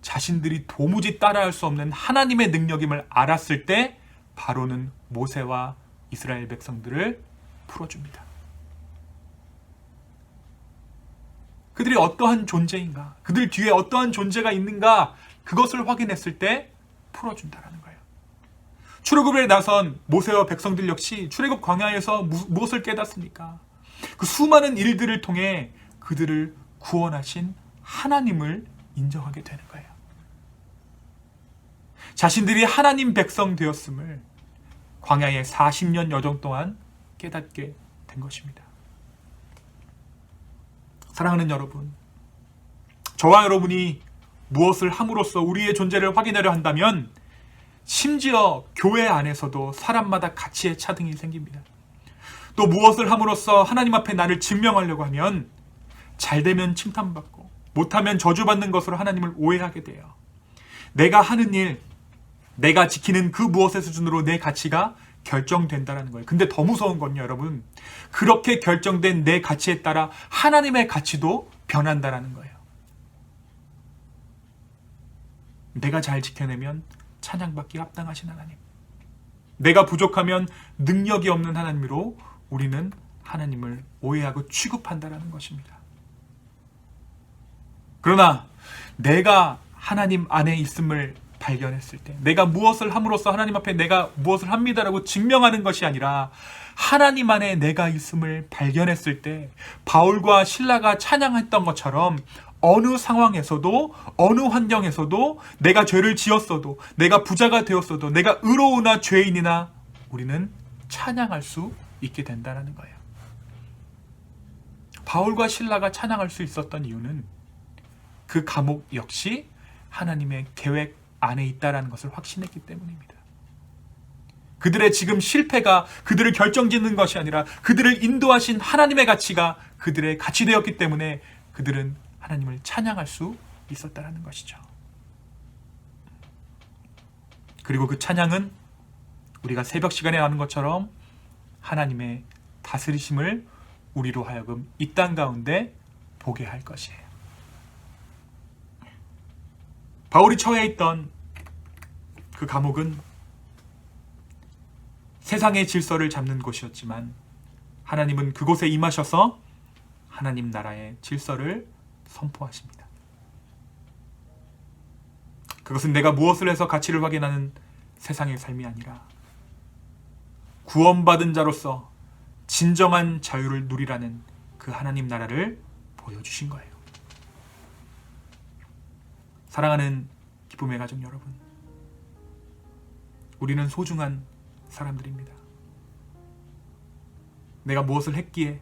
자신들이 도무지 따라할 수 없는 하나님의 능력임을 알았을 때 바로는 모세와 이스라엘 백성들을 풀어줍니다. 그들이 어떠한 존재인가, 그들 뒤에 어떠한 존재가 있는가, 그것을 확인했을 때 풀어준다라는 거예요. 출애굽에 나선 모세와 백성들 역시 출애굽 광야에서 무엇을 깨닫습니까? 그 수많은 일들을 통해 그들을 구원하신 하나님을 인정하게 되는 거예요. 자신들이 하나님 백성 되었음을 광야의 40년 여정 동안 깨닫게 된 것입니다. 사랑하는 여러분, 저와 여러분이 무엇을 함으로써 우리의 존재를 확인하려 한다면 심지어 교회 안에서도 사람마다 가치의 차등이 생깁니다. 또 무엇을 함으로써 하나님 앞에 나를 증명하려고 하면 잘되면 칭찬받고 못하면 저주받는 것으로 하나님을 오해하게 돼요. 내가 하는 일, 내가 지키는 그 무엇의 수준으로 내 가치가 결정된다는 거예요. 근데 더 무서운 건요, 여러분. 그렇게 결정된 내 가치에 따라 하나님의 가치도 변한다는 거예요. 내가 잘 지켜내면 찬양받기 합당하신 하나님. 내가 부족하면 능력이 없는 하나님으로 우리는 하나님을 오해하고 취급한다는 것입니다. 그러나 내가 하나님 안에 있음을 발견했을 때, 내가 무엇을 함으로써 하나님 앞에 내가 무엇을 합니다라고 증명하는 것이 아니라 하나님 안에 내가 있음을 발견했을 때, 바울과 실라가 찬양했던 것처럼 어느 상황에서도 어느 환경에서도 내가 죄를 지었어도 내가 부자가 되었어도 내가 의로우나 죄인이나 우리는 찬양할 수 있게 된다는 거예요. 바울과 실라가 찬양할 수 있었던 이유는 그 감옥 역시 하나님의 계획 안에 있다는 것을 확신했기 때문입니다. 그들의 지금 실패가 그들을 결정짓는 것이 아니라 그들을 인도하신 하나님의 가치가 그들의 가치 되었기 때문에 그들은 하나님을 찬양할 수 있었다는 것이죠. 그리고 그 찬양은 우리가 새벽 시간에 하는 것처럼 하나님의 다스리심을 우리로 하여금 이 땅 가운데 보게 할 것이에요. 바울이 처해 있던 그 감옥은 세상의 질서를 잡는 곳이었지만 하나님은 그곳에 임하셔서 하나님 나라의 질서를 선포하십니다. 그것은 내가 무엇을 해서 가치를 확인하는 세상의 삶이 아니라 구원받은 자로서 진정한 자유를 누리라는 그 하나님 나라를 보여주신 거예요. 사랑하는 기쁨의 가족 여러분, 우리는 소중한 사람들입니다. 내가 무엇을 했기에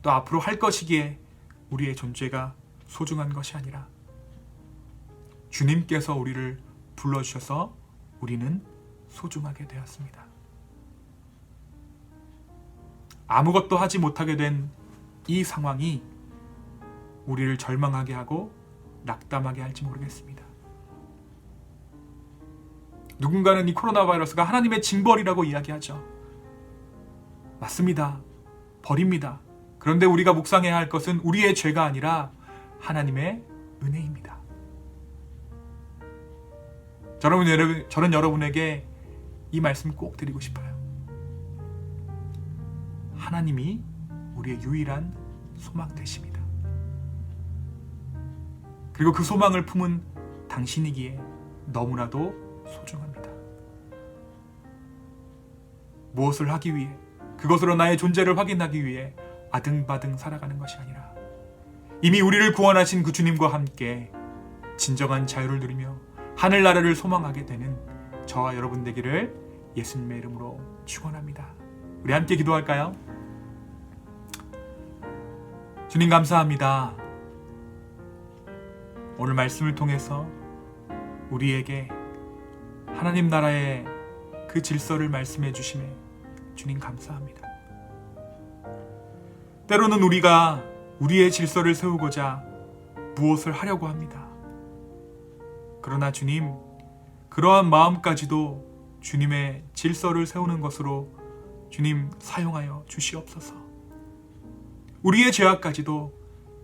또 앞으로 할 것이기에 우리의 존재가 소중한 것이 아니라 주님께서 우리를 불러주셔서 우리는 소중하게 되었습니다. 아무것도 하지 못하게 된 이 상황이 우리를 절망하게 하고 낙담하게 할지 모르겠습니다. 누군가는 이 코로나 바이러스가 하나님의 징벌이라고 이야기하죠. 맞습니다. 벌입니다. 그런데 우리가 묵상해야 할 것은 우리의 죄가 아니라 하나님의 은혜입니다. 저는 여러분에게 이 말씀 꼭 드리고 싶어요. 하나님이 우리의 유일한 소망 되십니다. 그리고 그 소망을 품은 당신이기에 너무나도 소중합니다. 무엇을 하기 위해, 그것으로 나의 존재를 확인하기 위해 아등바등 살아가는 것이 아니라 이미 우리를 구원하신 그 주님과 함께 진정한 자유를 누리며 하늘나라를 소망하게 되는 저와 여러분 되기를 예수님의 이름으로 축원합니다. 우리 함께 기도할까요? 주님 감사합니다. 오늘 말씀을 통해서 우리에게 하나님 나라의 그 질서를 말씀해 주심에 주님 감사합니다. 때로는 우리가 우리의 질서를 세우고자 무엇을 하려고 합니다. 그러나 주님, 그러한 마음까지도 주님의 질서를 세우는 것으로 주님 사용하여 주시옵소서. 우리의 죄악까지도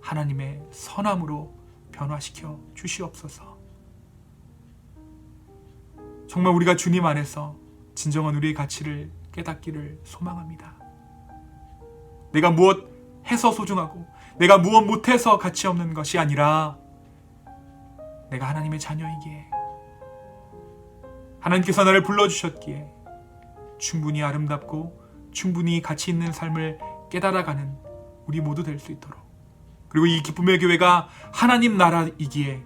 하나님의 선함으로 변화시켜 주시옵소서. 정말 우리가 주님 안에서 진정한 우리의 가치를 깨닫기를 소망합니다. 내가 무엇 해서 소중하고 내가 무엇 못해서 가치 없는 것이 아니라 내가 하나님의 자녀이기에 하나님께서 나를 불러주셨기에 충분히 아름답고 충분히 가치 있는 삶을 깨달아가는 우리 모두 될 수 있도록, 그리고 이 기쁨의 교회가 하나님 나라이기에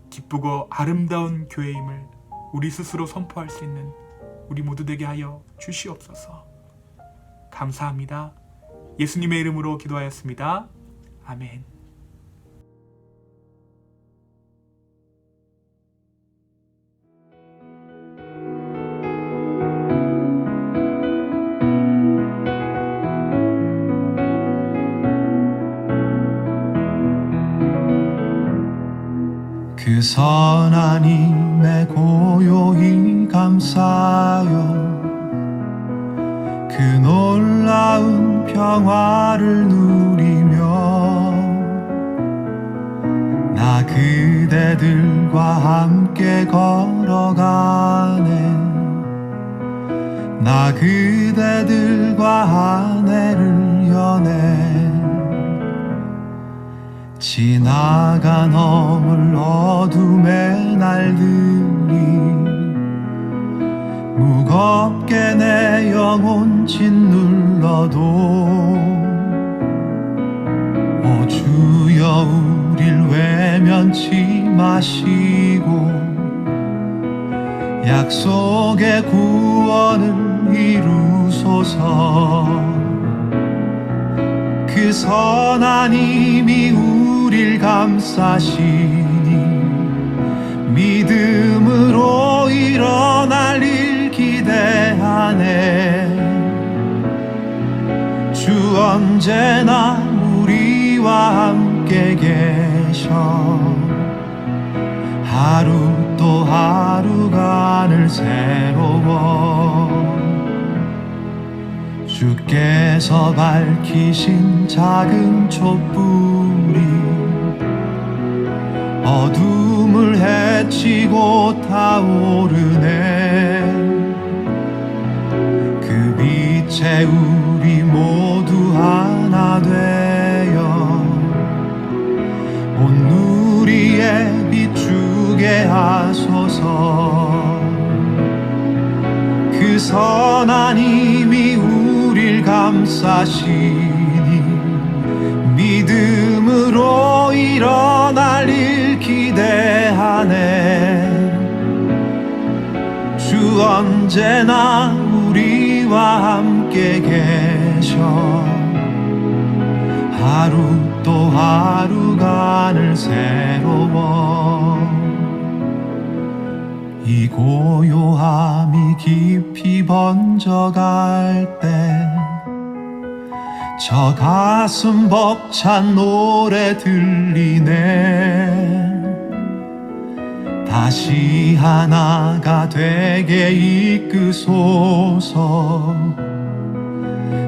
기쁘고 아름다운 교회임을 우리 스스로 선포할 수 있는 우리 모두 되게 하여 주시옵소서. 감사합니다. 예수님의 이름으로 기도하였습니다. 아멘. 그 선하님의 고요히 감사하여 그 놀라운 평화를 누리며 나 그대들과 함께 걸어가네. 나 그대들과 아내를 여네. 지나가 넘을 어둠의 날들이 무겁게 내 영혼 짓눌러도 오 주여 우릴 외면치 마시고 약속의 구원을 이루소서. 그 선하님이 우릴 감싸시니 믿음으로 일어날 일 기대하네. 주 언제나 우리와 함께 계셔. 하루 또 하루가 늘 새로워. 주께서 밝히신 작은 촛불이 어둠을 헤치고 타오르네. 그 빛에 우리 모두 하나 되어 온 누리에 비추게 하소서. 그 선하님이 우릴 감싸시니 믿음으로 일어날 일 기대하네. 주 언제나 우리와 함께 계셔. 하루 또 하루가 늘 새로워. 이 고요함이 깊이 번져갈 때 저 가슴 벅찬 노래 들리네. 다시 하나가 되게 이끄소서.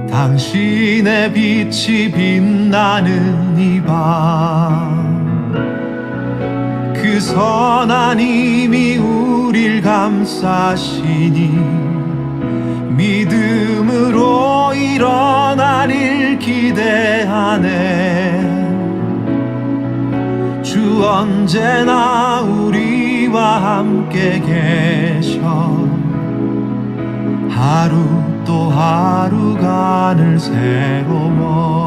당신의 빛이 빛나는 이 밤 그 선하님이 우릴 감싸시니 믿음으로 일어날 일 기대하네. 주 언제나 우리와 함께 계셔. 하루 또 하루가 늘 새로워.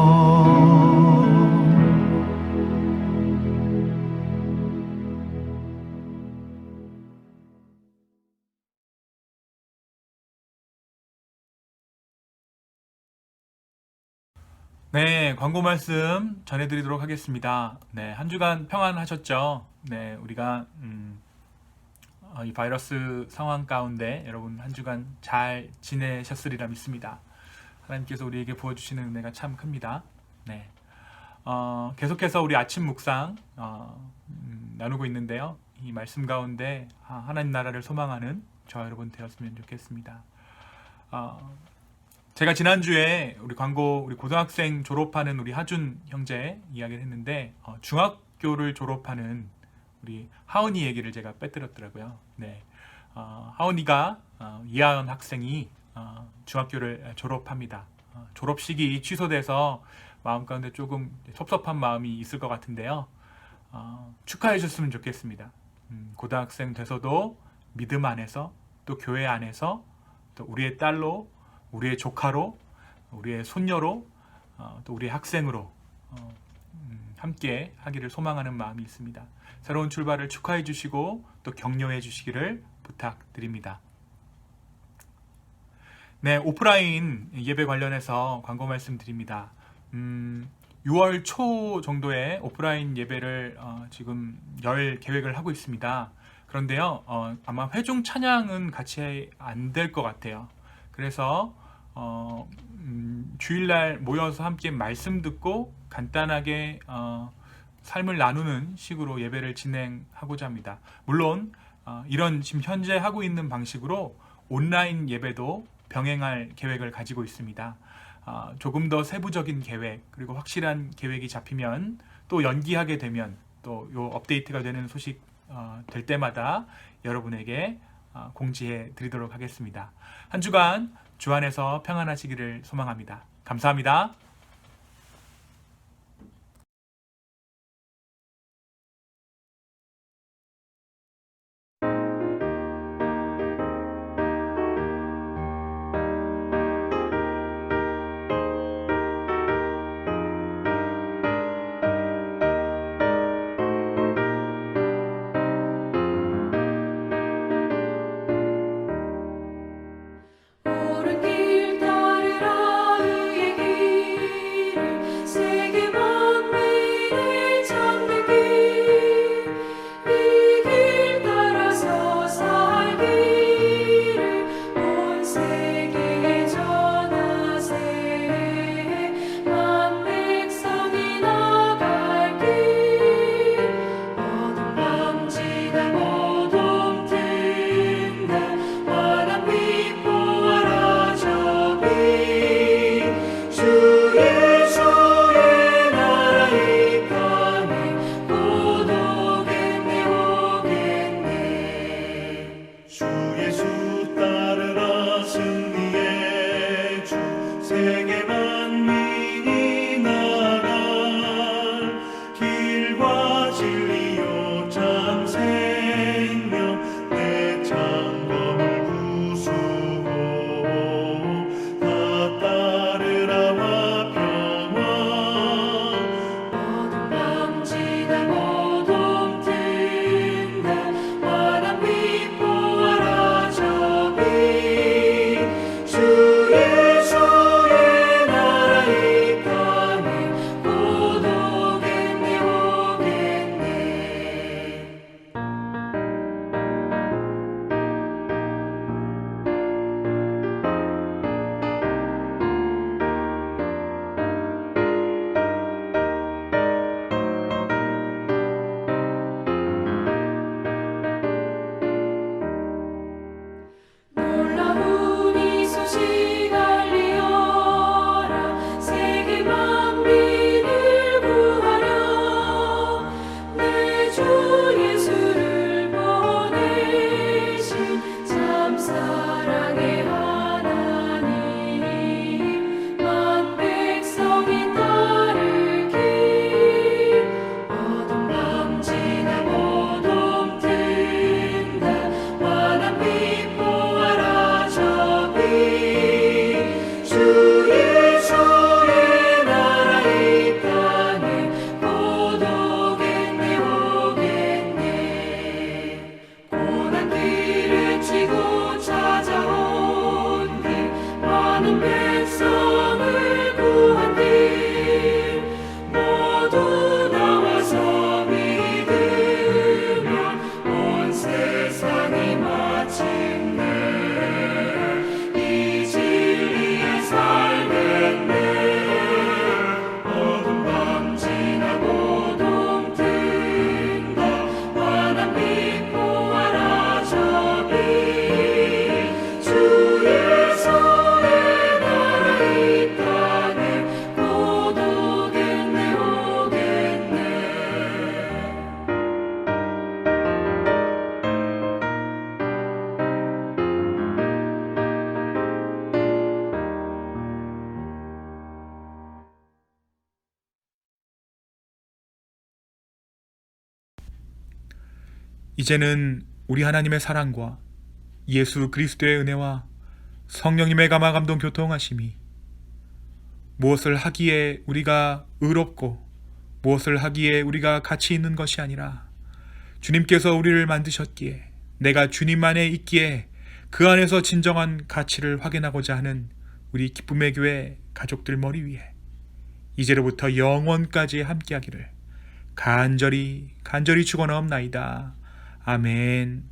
네, 광고 말씀 전해드리도록 하겠습니다. 네, 한 주간 평안하셨죠? 네, 우리가 이 바이러스 상황 가운데 여러분 한 주간 잘 지내셨으리라 믿습니다. 하나님께서 우리에게 부어주시는 은혜가 참 큽니다. 네, 계속해서 우리 아침 묵상 나누고 있는데요. 이 말씀 가운데 하나님 나라를 소망하는 저 여러분 되었으면 좋겠습니다. 제가 지난주에 우리 고등학생 졸업하는 우리 하준 형제 이야기를 했는데 중학교를 졸업하는 우리 하은이 얘기를 제가 빼뜨렸더라고요. 네, 하은이가 이하연 학생이 중학교를 졸업합니다. 졸업식이 취소돼서 마음 가운데 조금 섭섭한 마음이 있을 것 같은데요. 축하해 주셨으면 좋겠습니다. 고등학생 돼서도 믿음 안에서 또 교회 안에서 또 우리의 딸로 우리의 조카로 우리의 손녀로 또 우리의 학생으로 함께 하기를 소망하는 마음이 있습니다. 새로운 출발을 축하해 주시고 또 격려해 주시기를 부탁드립니다. 네, 오프라인 예배 관련해서 광고 말씀드립니다. 6월 초 정도에 오프라인 예배를 지금 열 계획을 하고 있습니다. 그런데요, 아마 회중 찬양은 같이 안 될 것 같아요. 그래서 주일날 모여서 함께 말씀 듣고 간단하게 삶을 나누는 식으로 예배를 진행하고자 합니다. 물론 이런 지금 현재 하고 있는 방식으로 온라인 예배도 병행할 계획을 가지고 있습니다. 조금 더 세부적인 계획 그리고 확실한 계획이 잡히면 또 연기하게 되면 또 요 업데이트가 되는 소식 될 때마다 여러분에게 공지해 드리도록 하겠습니다. 한 주간 주 안에서 평안하시기를 소망합니다. 감사합니다. 옳은 길 따르라 의의 길을 세계 만민이 찾는 길 이 길 따라서 살기를 온 세계에 전하세 만 백성이 나갈 길 어둠 밤지나 모둠 든다 환한 빛 보아라 저기 주 예수의 나라 이 땅에 곧 오겠네 오겠네 주 예수 따르라 승리의 주 세계 만민이 나갈 길과 진리요 참 생명 내 창검을 부수고 다 따르라와 평화 어둠 밤지나 모둠 든다 환한 빛 보아라 저기 주 예수의 나라 이 땅에 곧 오겠네 오겠네 놀라운 이 소식 알리어라 세계 만민을 구하려 내 주 예수를 보내신 참 사랑의 하나님 만 백성이 따를 길 어둠 밤지나 모둠 든다 환한 빛 보아라 저기 주 예수의 나라 이 땅에 곧 오겠네 오겠네 고난 길을 치고 찾아온 길 많은 백성을 구한 길 모두 나와서 믿으면 온 세상이 마침내 이 진리에 살겠네 어둠 밤지나 모둠 든다 환한 빛 보아라 저기 주 예수의 나라 이 땅에 곧 오겠네 오겠네 이제는 우리 하나님의 사랑과 예수 그리스도의 은혜와 성령님의 감화 감동 교통하심이 무엇을 하기에 우리가 의롭고 무엇을 하기에 우리가 가치 있는 것이 아니라 주님께서 우리를 만드셨기에 내가 주님 안에 있기에 그 안에서 진정한 가치를 확인하고자 하는 우리 기쁨의 교회 가족들 머리 위에 이제로부터 영원까지 함께하기를 간절히 축원하옵나이다. 아멘.